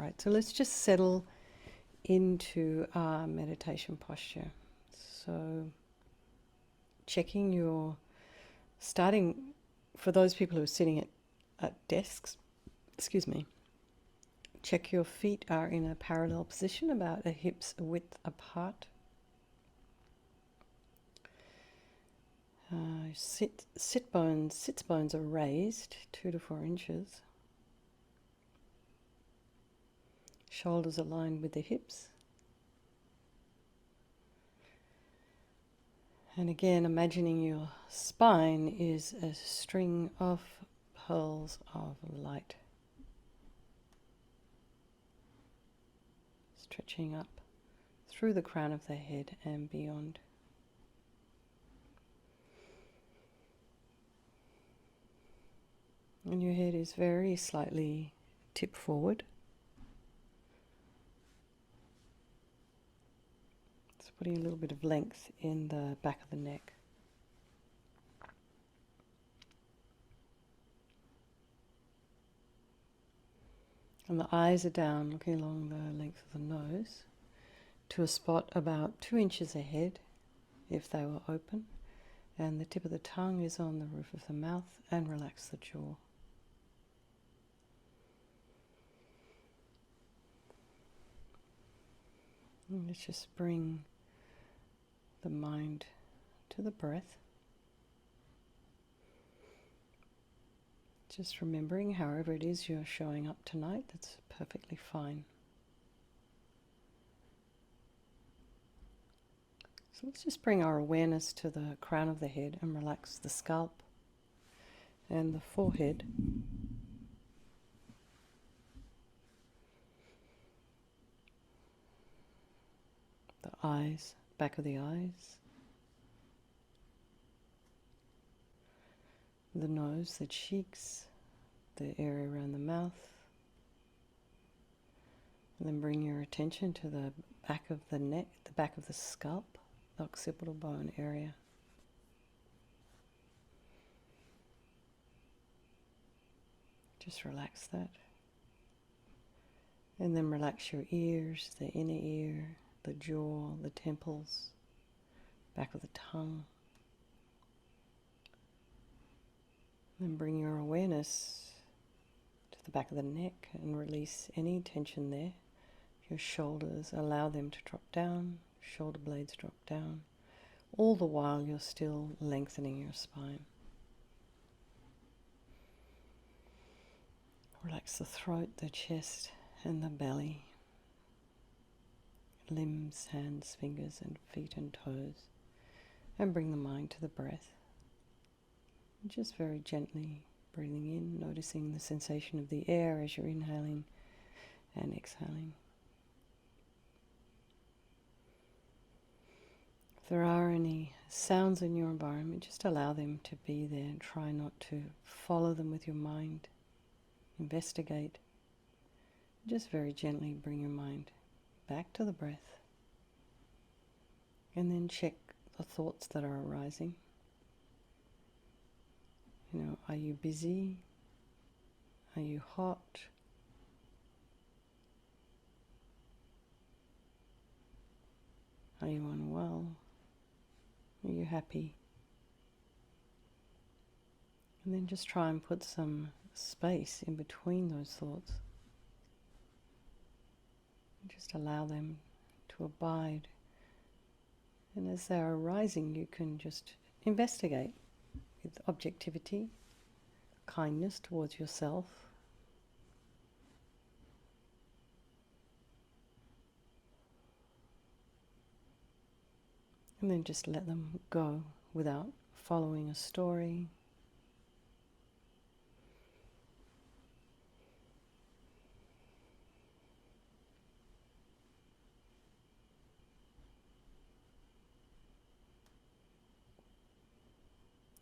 Alright, so let's just settle into our meditation posture. So checking your, starting for those people who are sitting at desks, excuse me, check your feet are in a parallel position, about a hip's width apart. Sits bones are raised 2 to 4 inches. Shoulders aligned with the hips. And again, imagining your spine is a string of pearls of light, stretching up through the crown of the head and beyond. And your head is very slightly tipped forward. It's putting a little bit of length in the back of the neck. And the eyes are down, looking along the length of the nose to a spot about 2 inches ahead, if they were open. And the tip of the tongue is on the roof of the mouth, and relax the jaw. And let's just bring the mind to the breath. Just remembering, however it is you're showing up tonight, that's perfectly fine. So let's just bring our awareness to the crown of the head and relax the scalp and the forehead. The eyes, back of the eyes, the nose, the cheeks, the area around the mouth. And then bring your attention to the back of the neck, the back of the scalp, the occipital bone area. Just relax that. And then relax your ears, the inner ear, the jaw, the temples, back of the tongue. Then bring your awareness to the back of the neck and release any tension there. Your shoulders, allow them to drop down, shoulder blades drop down, all the while you're still lengthening your spine. Relax the throat, the chest, and the belly. Limbs, hands, fingers, and feet and toes. And bring the mind to the breath. Just very gently breathing in, noticing the sensation of the air as you're inhaling and exhaling. If there are any sounds in your environment, just allow them to be there and try not to follow them with your mind. Investigate. Just very gently bring your mind back to the breath. And then check the thoughts that are arising. You know, are you busy? Are you hot? Are you unwell? Are you happy? And then just try and put some space in between those thoughts. Just allow them to abide. And as they are arising, you can just investigate with objectivity, kindness towards yourself. And then just let them go without following a story.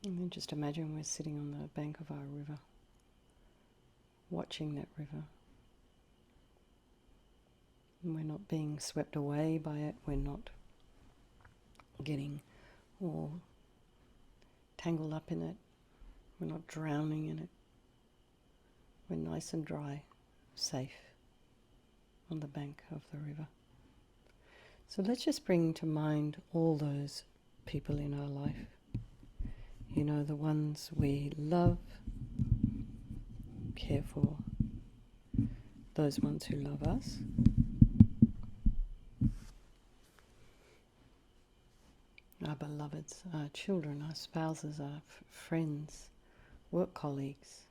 And then just imagine we're sitting on the bank of our river, watching that river. And we're not being swept away by it, we're not getting all tangled up in it, we're not drowning in it. We're nice and dry, safe. on the bank of the river. So let's just bring to mind all those people in our life. You know, the ones we love, care for, those ones who love us, our beloveds, our children, our spouses, our friends, work colleagues.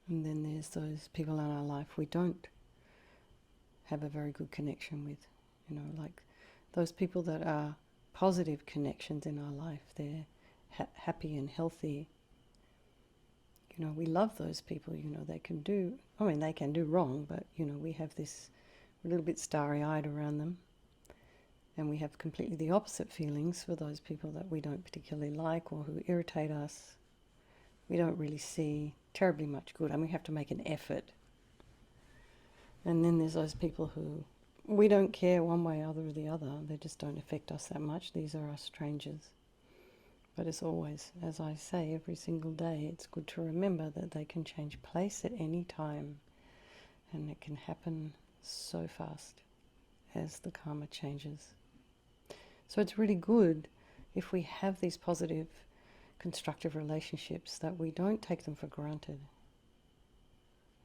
And then there's those people in our life we don't have a very good connection with. You know, like those people that are positive connections in our life. They're happy and healthy. You know, we love those people. You know, they can do wrong, but, you know, we have this, a little bit starry-eyed around them. And we have completely the opposite feelings for those people that we don't particularly like or who irritate us. We don't really see terribly much good, and we have to make an effort. And then there's those people who we don't care one way or the other. They just don't affect us that much. These are our strangers. But it's always, as I say, every single day, it's good to remember that they can change place at any time. And it can happen so fast as the karma changes. So it's really good if we have these positive, constructive relationships, that we don't take them for granted,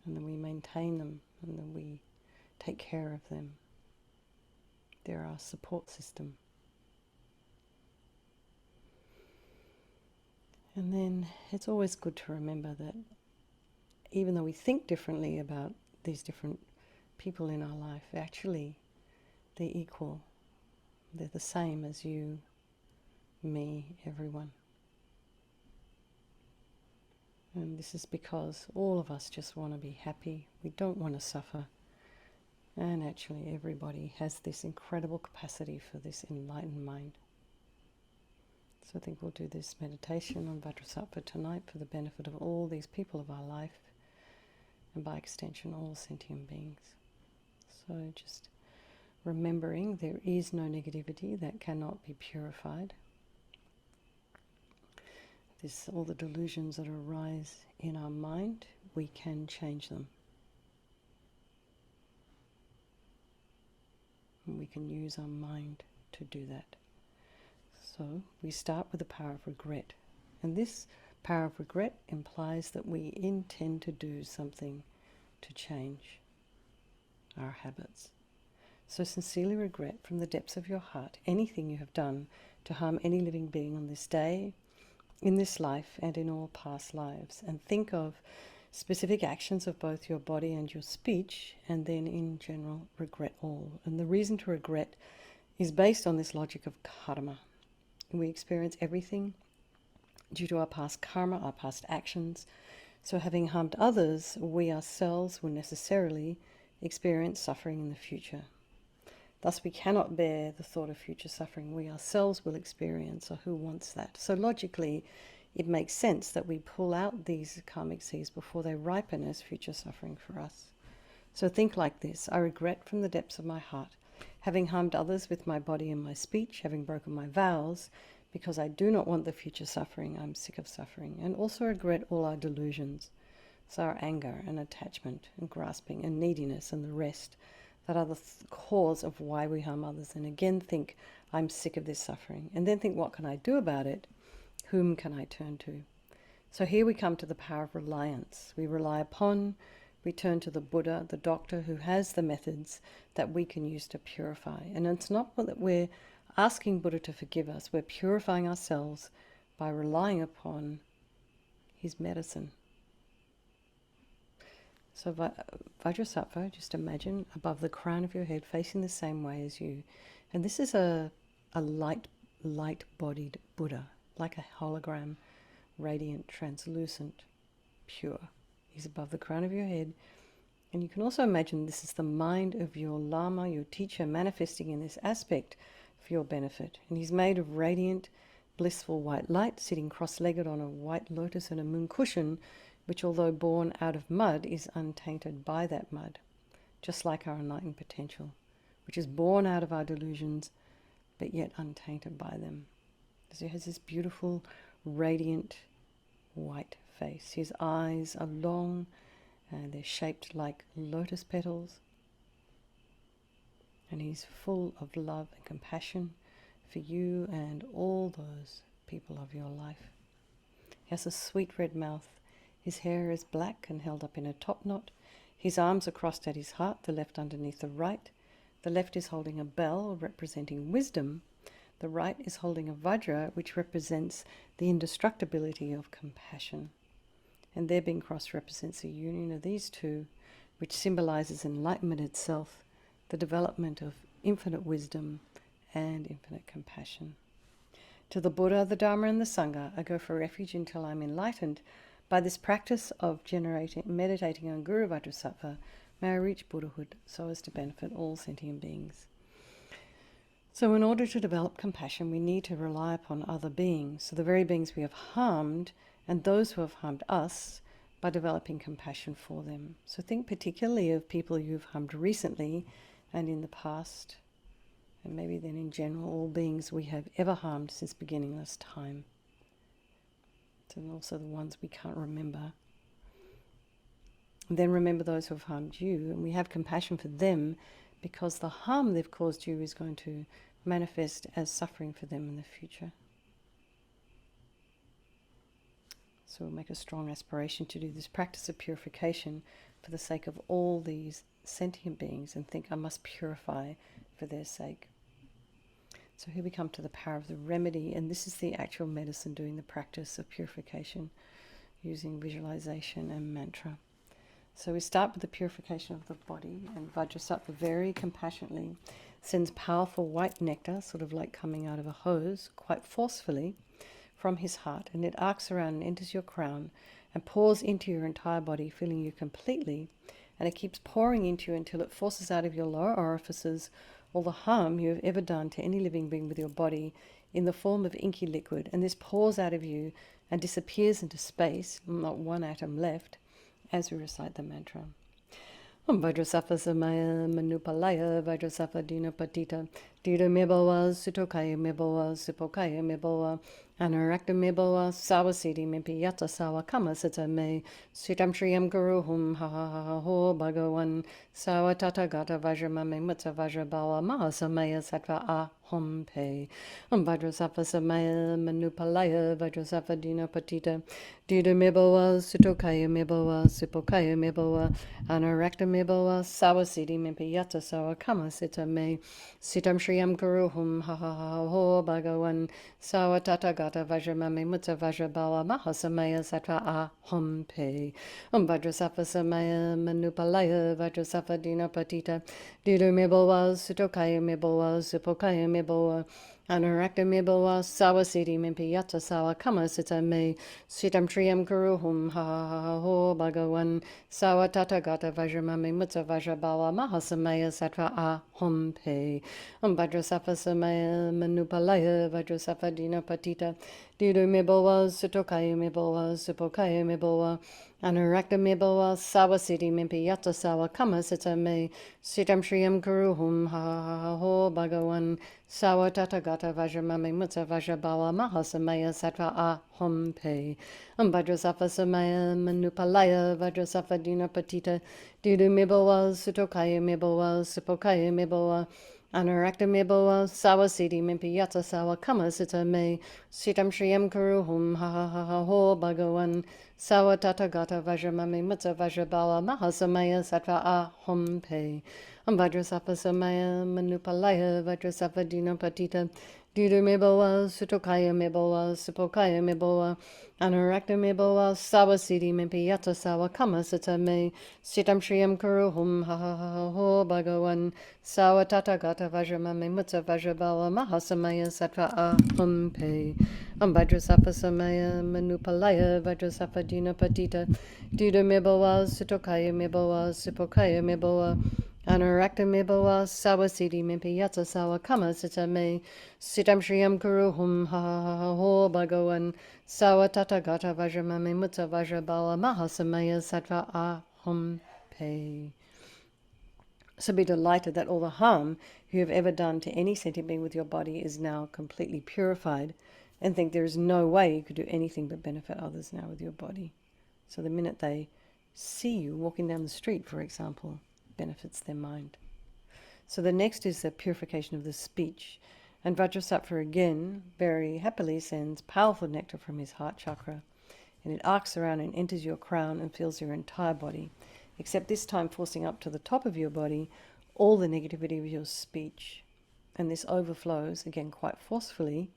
and then we maintain them, and then we take care of them. They're our support system. And then it's always good to remember that even though we think differently about these different people in our life, actually they're equal. They're the same as you, me, everyone. And this is because all of us just want to be happy. We don't want to suffer. And actually everybody has this incredible capacity for this enlightened mind. So I think we'll do this meditation on Vajrasattva tonight for the benefit of all these people of our life, and by extension all sentient beings. So just remembering there is no negativity that cannot be purified. All the delusions that arise in our mind, we can change them. And we can use our mind to do that. So we start with the power of regret. And this power of regret implies that we intend to do something to change our habits. So sincerely regret from the depths of your heart anything you have done to harm any living being on this day, in this life, and in all past lives. And think of specific actions of both your body and your speech, and then in general regret all. And the reason to regret is based on this logic of karma. We experience everything due to our past karma, our past actions. So having harmed others, we ourselves will necessarily experience suffering in the future. Thus we cannot bear the thought of future suffering we ourselves will experience, or who wants that? So logically, it makes sense that we pull out these karmic seeds before they ripen as future suffering for us. So think like this: I regret from the depths of my heart, having harmed others with my body and my speech, having broken my vows, because I do not want the future suffering. I'm sick of suffering. And also regret all our delusions, so our anger and attachment and grasping and neediness and the rest, that are the cause of why we harm others. And again think, I'm sick of this suffering. And then think, what can I do about it? Whom can I turn to? So here we come to the power of reliance. We rely upon, we turn to the Buddha, the doctor, who has the methods that we can use to purify. And it's not that we're asking Buddha to forgive us. We're purifying ourselves by relying upon his medicine. So Vajrasattva, just imagine above the crown of your head, facing the same way as you. And this is a light-bodied Buddha, like a hologram, radiant, translucent, pure. He's above the crown of your head. And you can also imagine this is the mind of your Lama, your teacher, manifesting in this aspect for your benefit. And he's made of radiant, blissful white light, sitting cross-legged on a white lotus and a moon cushion, which, although born out of mud, is untainted by that mud, just like our enlightened potential, which is born out of our delusions, but yet untainted by them. So it has this beautiful, radiant white face. His eyes are long and they're shaped like lotus petals. And he's full of love and compassion for you and all those people of your life. He has a sweet red mouth. His hair is black and held up in a top knot. His arms are crossed at his heart, the left underneath the right. The left is holding a bell representing wisdom. The right is holding a Vajra, which represents the indestructibility of compassion. And their being crossed represents the union of these two, which symbolizes enlightenment itself, the development of infinite wisdom and infinite compassion. To the Buddha, the Dharma, and the Sangha, I go for refuge until I'm enlightened. By this practice of meditating on Guru Vajrasattva, may I reach Buddhahood so as to benefit all sentient beings. So in order to develop compassion, we need to rely upon other beings, so the very beings we have harmed and those who have harmed us, by developing compassion for them. So think particularly of people you've harmed recently and in the past, and maybe then in general all beings we have ever harmed since beginningless time. And also the ones we can't remember. And then remember those who have harmed you, and we have compassion for them because the harm they've caused you is going to manifest as suffering for them in the future. So we'll make a strong aspiration to do this practice of purification for the sake of all these sentient beings, and think I must purify for their sake. So here we come to the power of the remedy, and this is the actual medicine, doing the practice of purification using visualization and mantra. So we start with the purification of the body, and Vajrasattva very compassionately sends powerful white nectar, sort of like coming out of a hose, quite forcefully from his heart, and it arcs around and enters your crown and pours into your entire body, filling you completely, and it keeps pouring into you until it forces out of your lower orifices all the harm you have ever done to any living being with your body in the form of inky liquid, and this pours out of you and disappears into space, not one atom left, as we recite the mantra. Vajrasattva samaya manupalaya Vajrasattva dina patita dida meboa sutokaya meboa supokaya meboa anarakta meboa sawasiti mimpiyata sawa kama sita me sitam shriyam guruhum ha ha ha ha ho bhagavan sawa tata gata vajramame mutta vajrabawa mahasamaya sattva aham pe Vajrasattva samaya manupalaya Vajrasattva dina patita dida meboa sutokaya meboa supokaya meboa anarakta meboa sawasiti mimpiyata sawa kama sita me sitam shriyam guruhum ha ha ha ho bhagavan sawa tata gata vajramame mutta vajrabawa mahasamaya sattva aham pe Vajrasattva samaya manupalaya Vajrasattva dina patita dida meboa sutokaya meboa supokaya meboa anarakta meboa sawasiti mimpiyata sawa kama sita me sitam shriyam guruhum ha ha ha ha ho bhagavan sawa tata gata vajramame mutta vajrabawa mahasamaya sattva aham pe Vajrasattva samaya manupalaya Vajrasattva dina patita dida meboa sutokaya meboa supokaya meboa anarakta meboa sawasiti mimpiyata sawa kama sita me sitam shriyam guruhum ha ha ha ha ho bhagavan sawa tata gata vajramame mutta vajrabawa mahasamaya sattva aham pe Vajrasattva samaya manupalaya Vajrasattva dina patita dida meboa sutokaya meboa supokaya meboa anarakta meboa sawasiti mimpiyata sawa kama sita me sitam shriyam guruhum ha ha ha ha ho bhagavan sawa tata gata vajramame mutta vajrabawa mahasamaya sattva aham pe Vajrasattva samaya manupalaya Vajrasattva dina patita dida meboa sutokaya meboa supokaya meboa anarakta meboa sawasiti mimpiyata sawa kama sita me sitam shriyam guruhum ha ha ha ha ho bhagavan sawa tata gata vajramame mutta vajrabawa mahasamaya sattva aham pe Vajrasattva samaya manupalaya Vajrasattva dina patita dida meboa sutokaya meboa supokaya meboa anarakta meboa sawasiti mimpiyata sawa kama sita me sitam shriyam guruhum ha ha ha ha ho bhagavan sawa tata gata vajramame mutta vajrabawa mahasamaya sattva aham pe So be delighted that all the harm you have ever done to any sentient being with your body is now completely purified, and think there is no way you could do anything but benefit others now with your body. So the minute they see you walking down the street, for example, benefits their mind. So the next is the purification of the speech. And Vajrasattva again very happily sends powerful nectar from his heart chakra, and it arcs around and enters your crown and fills your entire body, except this time forcing up to the top of your body all the negativity of your speech. And this overflows, again quite forcefully,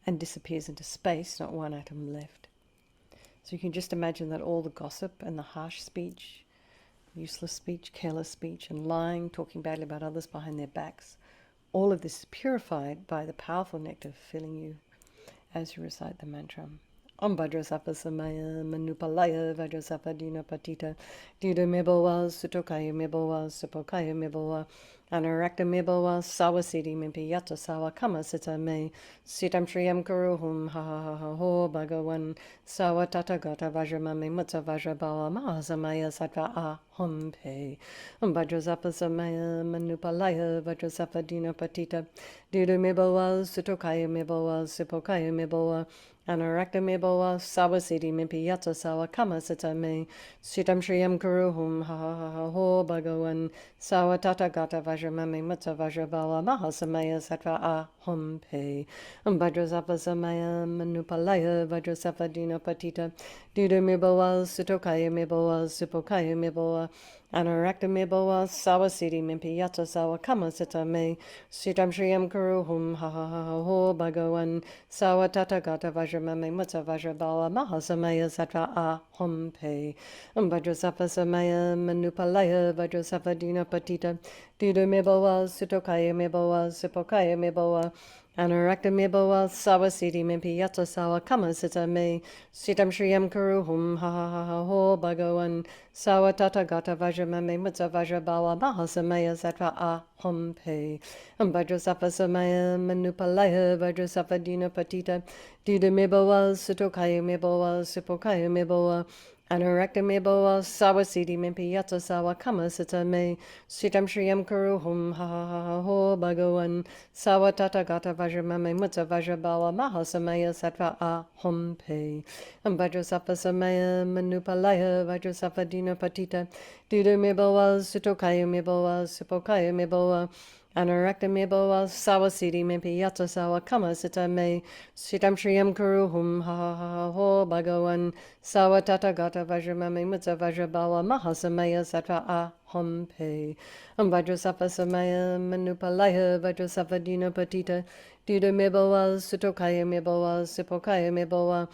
and disappears into space, not one atom left. So you can just imagine that all the gossip and the harsh speech, useless speech, careless speech, and lying, talking badly about others behind their backs, all of this is purified by the powerful nectar filling you as you recite the mantra. Om Vajrasattva Samaya Manupalaya Vajrasattva Dina Patita Dida Mibowa Sutokaya Mibowa Supokaya Mibowa Anarakta Mibowa Sawasidi Mimpi Yata Sawa Kama Sita Me Sitam Shriyam Kuruhum Ha Ha Ha Ha Ho Bhagawan Sawa Tata Gata Vajramame Mutta Vajrabawa Mahasamaya Sattva Aham Pe Om Vajrasattva Samaya Manupalaya Vajrasattva Dina Patita Dida Mibowa Sutokaya Mibowa Supokaya Mibowa Anarakta Mibowa Sawasidi Mimpi Yata Sawa Kama Sita Me Sitam Shriyam Kuruhum Ha Ha Ha Ha Ho Bhagawan Sawa Tata Gata Vajramame Mutta Vajrabawa Mahasamaya Sattva Aham Pe Om Vajrasattva Samaya Manupalaya Vajrasattva Dina Patita Dida Mibowa Sutokaya Mibowa Supokaya Mibowa Anarakta Mibowa Sawasidi Mimpi Yata Sawa Kama Sita Me Sitam Shriyam Kuruhum Ha Ha Ha Ha Ho Bhagawan Sawa Tata Gata Vajramame Mutta Vajrabawa Mahasamaya Sattva Aham Pe Om Vajrasattva Samaya Manupalaya Vajrasattva Dina Patita Dida Mibowa Sutokaya Mibowa Supokaya Mibowa Anarakta Mibowa Sawasidi Mimpi Yata Sawa Kama Sita Me Sitam Shriyam Kuruhum Ha Ha Ha Ha Ho Bhagawan Sawa Tata Gata Vajramame Mutta Vajrabawa Mahasamaya Sattva Aham Pe Om Vajrasattva Samaya Manupalaya Vajrasattva Dina Patita Dida Mibowa Sutokaya Mibowa Supokaya Mibowa Anarakta Mibowa Sawasidi Mimpi Yata Sawa Kama Sita Me Sitam Shriyam Kuruhum Ha Ha Ha Ha Ho Bhagawan Sawa Tata Gata Vajramame Mutta Vajrabawa Mahasamaya Sattva Aham Pe Om Vajrasattva Samaya Manupalaya Vajrasattva Dina Patita Dida Mibowa Sutokaya Mibowa Supokaya Mibowa Anarakta Mibowa Sawasidi Mimpi Yata Sawa Kama Sita Me Sitam Shriyam Kuruhum Ha Ha Ha Ha Ho Bhagawan Sawa Tata Gata Vajramame Mutta Vajrabawa Mahasamaya Sattva Aham Pe Om Vajrasattva Samaya Manupalaya Vajrasattva Dina Patita Dida Mibowa Sutokaya Mibowa Supokaya Mibowa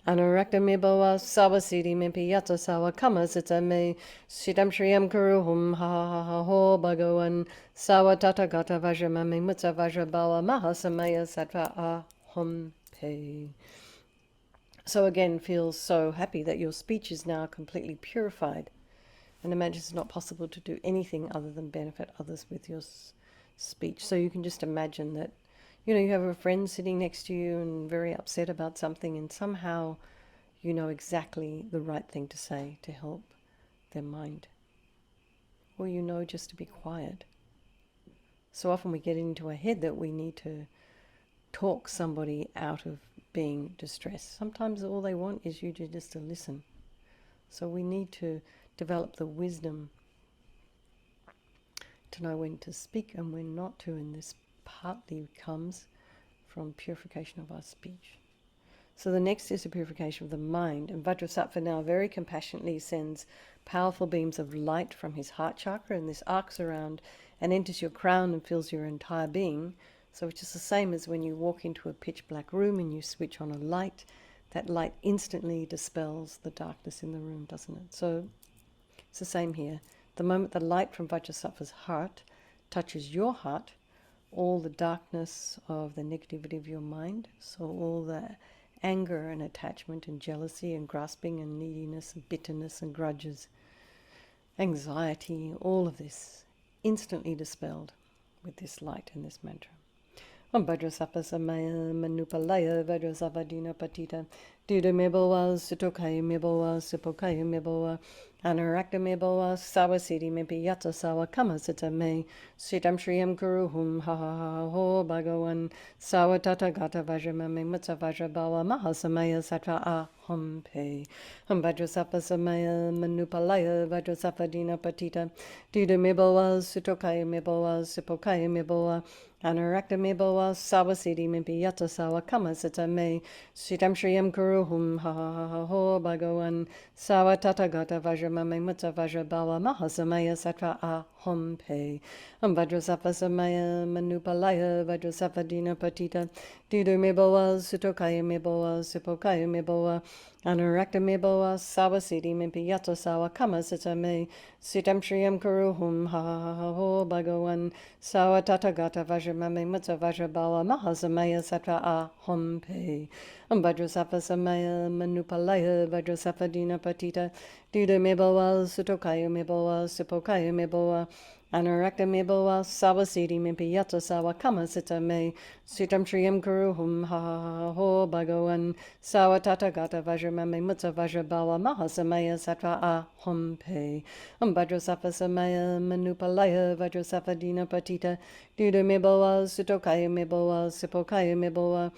Anarakta Mibowa Sawasidi Mimpi Yata Sawa Kama Sita Me Sitam Shriyam Kuruhum Ha Ha Ha Ha Ho Bhagawan Sawa Tata Gata Vajramame Mutta Vajrabawa Mahasamaya Sattva Aham Pe. So again, feel so happy that your speech is now completely purified, and imagine it's not possible to do anything other than benefit others with your speech. So you can just imagine that you have a friend sitting next to you and very upset about something, and somehow you know exactly the right thing to say to help their mind. Or just to be quiet. So often we get into our head that we need to talk somebody out of being distressed. Sometimes all they want is you just to listen. So we need to develop the wisdom to know when to speak and when not to, and this partly comes from purification of our speech. So the next is the purification of the mind, and Vajrasattva now very compassionately sends powerful beams of light from his heart chakra, and this arcs around and enters your crown and fills your entire being. So it's just the same as when you walk into a pitch black room and you switch on a light, that light instantly dispels the darkness in the room, doesn't it? So it's the same here. The moment the light from Vajrasattva's heart touches your heart, all the darkness of the negativity of your mind, so all the anger and attachment and jealousy and grasping and neediness and bitterness and grudges, anxiety, all of this instantly dispelled with this light and this mantra. Om Vajrasattva Samaya Manupalaya Vajrasattva Dina Patita Dida Mibowa Sutokaya Mibowa Supokaya Mibowa Anarakta me boa sawasiti me piyata sawa kamasita me sitam shriyam kuruhum ha ha ha ho bhagavan sawa tata gata vajramame mutsa vajrabawa mahasamaya sattva aham pe Vajrasattva samaya manupalaya Vajrasattva dina patita Duda me boa sutokaya me boa sipokaya me boa Anarakta me boa sawasiti me piyata sawa kamasita me sitam shriyam kuruhum ha ha ha ha ho bhagavan sawa tata gata vajramame mutsa vajrabawa mahasamaya sattva aham pe Vajrasattva samaya manupalaya Vajrasattva dina patita Duda me boa sutokaya me boa sipokaya me boa Anarakta me boa sawasiti me piyata sawa kamasita me sitam shriyam kuruhum ha ha ha ha ho bhagavan sawa tata gata vajramame mutsa vajrabawa mahasamaya sattva aham pe Vajrasattva samaya manupalaya Vajrasattva dina patita Duda me boa sutokaya me boa sipokaya me boa Anarakta me boa sawasiti me piyata sawa kamasita me sitam shriyam kuruhum ha ha ha ho bhagavan sawa tata gata vajramame mutsa vajrabawa mahasamaya sattva aham pe Vajrasattva samaya manupalaya Vajrasattva dina patita Duda me boa sutokaya me boa sipokaya me boa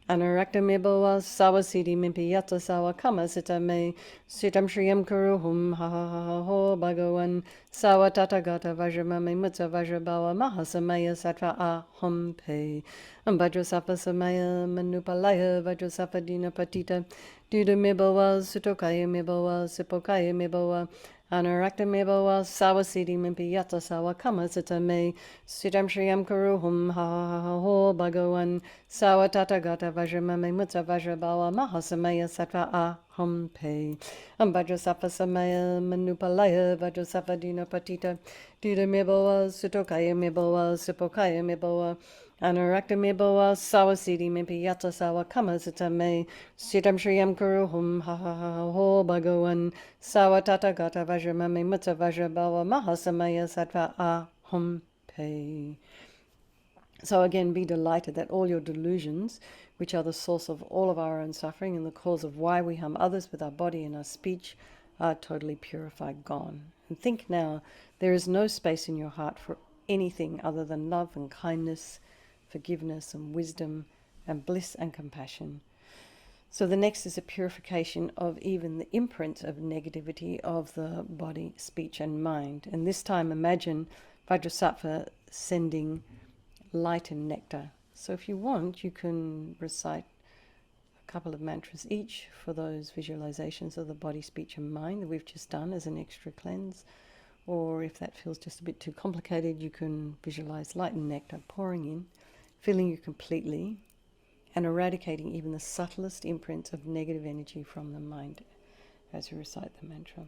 Anarakta me boa sawasiti me piyata sawa kamasita me sitam shriyam kuruhum ha ha ha ha ho bhagavan sawa tata gata vajramame mutsa vajrabawa mahasamaya sattva aham pe Vajrasattva samaya manupalaya Vajrasattva dina patita Duda me boa sutokaya me boa sipokaya me boa Anarakta me boa sawasiti me piyata sawa kamasita me sitam shriyam kuruhum ha ha ha ha ho bhagavan sawa tata gata vajramame mutsa vajrabawa mahasamaya sattva aham pe Vajrasattva samaya manupalaya Vajrasattva dina patita Duda me boa sutokaya me boa sipokaya me boa Anarakta me boa sawasiti me piyata sawa kamasita me sitam shriyam kuruhum ha ha ha ha ho bhagavan sawa tata gata vajramame mutsa vajrabawa mahasamaya sattva aham pe So again, be delighted that all your delusions, which are the source of all of our own suffering and the cause of why we harm others with our body and our speech, are totally purified, gone. And think now, there is no space in your heart for anything other than love and kindness, forgiveness and wisdom and bliss and compassion. So the next is a purification of even the imprint of negativity of the body, speech and mind. And this time imagine Vajrasattva sending light and nectar. So if you want, you can recite a couple of mantras each for those visualizations of the body, speech and mind that we've just done as an extra cleanse. Or if that feels just a bit too complicated, you can visualize light and nectar pouring in, filling you completely, and eradicating even the subtlest imprints of negative energy from the mind as you recite the mantra.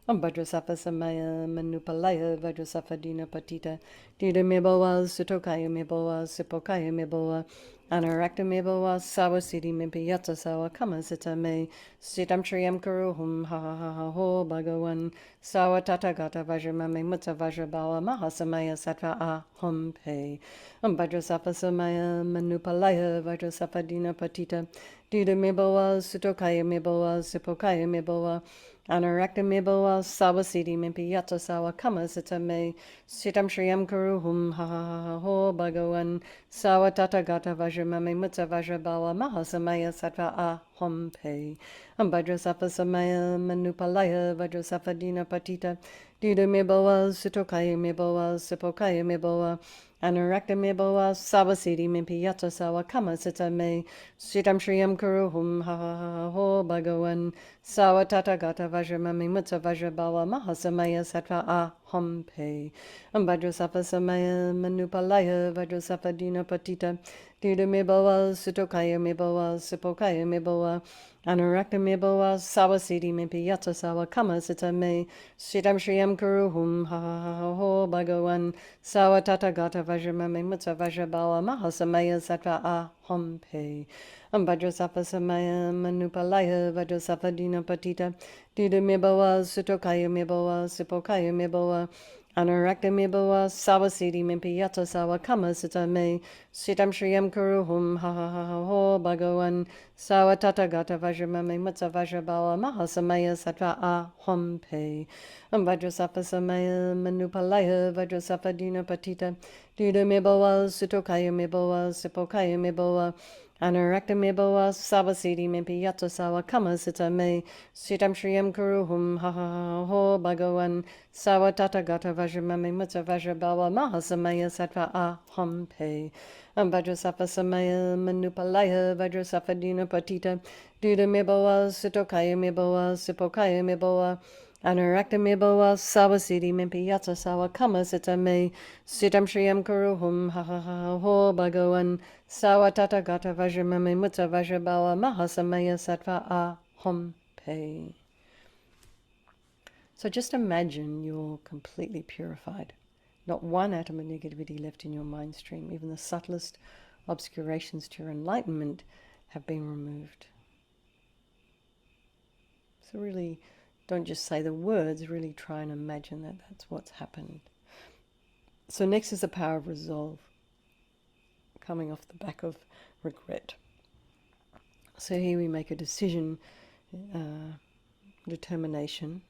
Vajrasattva samaya manupalaya Vajrasattva dina patita Duda me boa sutokaya me boa sipokaya me boa Anarakta me boa sawasiti me piyata sawa kamasita me sitam shriyam kuruhum ha ha ha ha ho bhagavan sawa tata gata vajramame mutsa vajrabawa mahasamaya sattva aham pe Vajrasattva samaya manupalaya Vajrasattva dina patita Duda me boa sutokaya me boa sipokaya me boa Anarakta me boa sawasiti me piyata sawa kamasita me sitam shriyam kuruhum ha ha ha ha ho bhagavan sawa tata gata vajramame mutsa vajrabawa mahasamaya sattva aham pe Vajrasattva samaya manupalaya Vajrasattva dina patita Duda me boa sutokaya me boa sipokaya me boa Anarakta me boa sawasiti me piyata sawa kamasita me sitam shriyam kuruhum ha ha ha ha ho bhagavan sawa tata gata vajramame mutsa vajrabawa mahasamaya sattva aham pe Vajrasattva samaya manupalaya Vajrasattva dina patita Duda me boa sutokaya me boa sipokaya me boa Anarakta me boa sawasiti me piyata sawa kamasita me sitam shriyam kuruhum ha ha ha ha ho bhagavan sawa tata gata vajramame mutsa vajrabawa mahasamaya sattva aham pe Vajrasattva samaya manupalaya Vajrasattva dina patita Duda me boa sutokaya me boa sipokaya me boa Anarakta mibawa sawasidi mimpi yata sawa kama sita me sitam shriyam kuruhum ha ha ha ho bhagawan sawa tata gata vajramame mutsa vajrabawa mahasamaya sattva aham pe Vajrasattva samaya manupalaya Vajrasattva dina patita Duda mibawa sutokaya mibawa sipokaya mibawa Anarakta mibawa sawasidi mimpi yata sawa kama sita me sitam shriyam kuruhum ha ha ha ho bhagawan sawa tata gata vajramame mutsa vajrabawa mahasamaya sattva aham pe Vajrasattva samaya manupalaya Vajrasattva dina patita Duda mibawa sutokaya mibawa sipokaya mibawa Anarakta mibawa sawasidi mimpi yata sawa kama sita me sitam shriyam kuruhum ha ha ha ho bhagawan sawa tata gata vajramame mutsa vajrabawa mahasamaya sattva aham pe. So just imagine you're completely purified. Not one atom of negativity left in your mind stream. Even the subtlest obscurations to your enlightenment have been removed. So really, don't just say the words, really try and imagine that that's what's happened. So next is the power of resolve, coming off the back of regret. So here we make a decision, determination.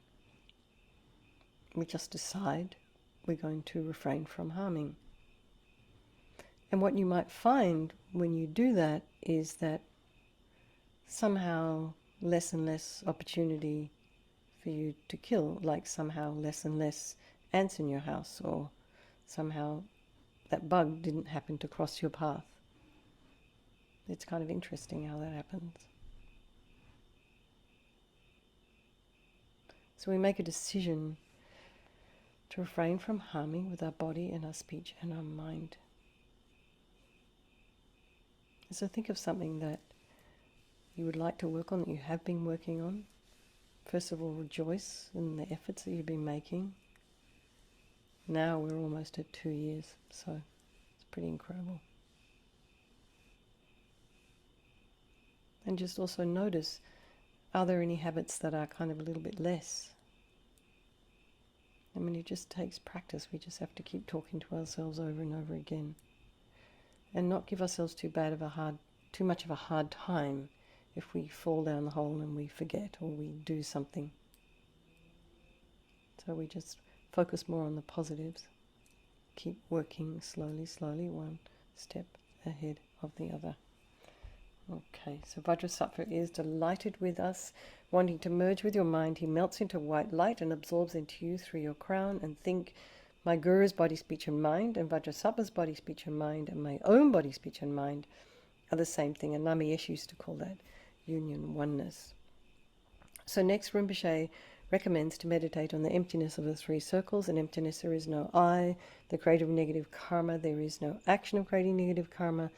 We just decide we're going to refrain from harming. And what you might find when you do that is that somehow less and less opportunity for you to kill, like somehow less and less ants in your house, or somehow that bug didn't happen to cross your path. It's kind of interesting how that happens. So we make a decision to refrain from harming with our body and our speech and our mind. So think of something that you would like to work on, that you have been working on. First of all, rejoice in the efforts that you've been making. Now we're almost at 2 years, so it's pretty incredible. And just also notice, are there any habits that are kind of a little bit less? I mean, it just takes practice. We just have to keep talking to ourselves over and over again. And not give ourselves too much of a hard time if we fall down the hole and we forget or we do something. So we just focus more on the positives. Keep working slowly, one step ahead of the other. Okay, so Vajrasattva is delighted with us, wanting to merge with your mind. He melts into white light and absorbs into you through your crown. And think, my Guru's body, speech and mind, and Vajrasattva's body, speech and mind, and my own body, speech and mind are the same thing. And LAMA YESHE used to call that union, oneness. So next, Rinpoche recommends to meditate on the emptiness of the 3 circles. In emptiness there is no I, the creator of negative karma. There is no action of creating negative karma,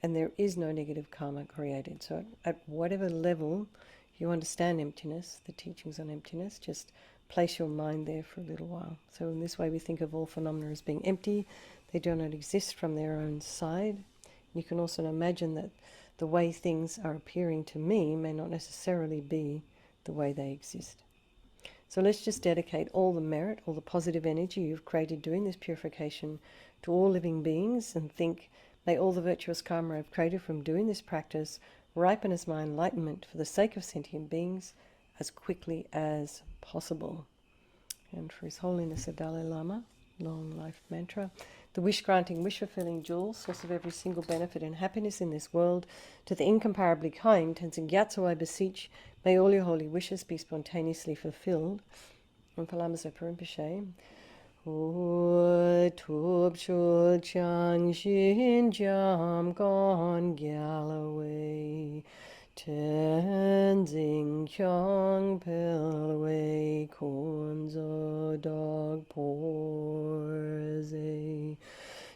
and there is no negative karma created. So at whatever level you understand emptiness, the teachings on emptiness, just place your mind there for a little while. So in this way we think of all phenomena as being empty. They do not exist from their own side. You can also imagine that the way things are appearing to me may not necessarily be the way they exist. So let's just dedicate all the merit, all the positive energy you've created doing this purification to all living beings, and think, may all the virtuous karma I've created from doing this practice ripen as my enlightenment for the sake of sentient beings as quickly as possible. And for His Holiness the Dalai Lama, long life mantra, the wish-granting, wish-fulfilling jewel, source of every single benefit and happiness in this world, to the incomparably kind Tenzin Gyatso I beseech, may all your holy wishes be spontaneously fulfilled. And for Lama Zopa Rinpoche, O Tup Shul Chang Shin Jam Gon Galloway, Tenzing Kyong Pelway Kunzo Dog Porze,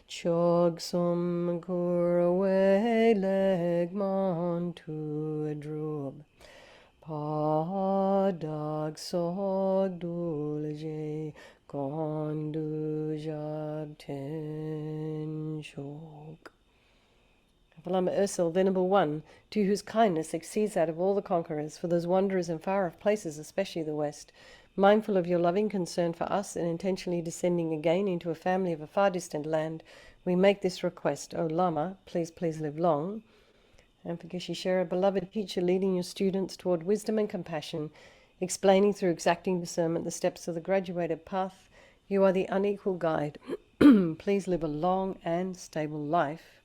Chog Sum Kurway Leg Mon to a Drub, Pa Dog Sog Dulje Gondu Jab Ten Shok. Lama Ursel, Venerable One, to whose kindness exceeds that of all the conquerors, for those wanderers in far-off places, especially the West, Mindful of your loving concern for us and intentionally descending again into a family of a far distant land, we make this request. O Lama, please, please live long. And for Geshe-Share, a beloved teacher leading your students toward wisdom and compassion, explaining through exacting discernment the steps of the graduated path. You are the unequal guide. Please live a long and stable life.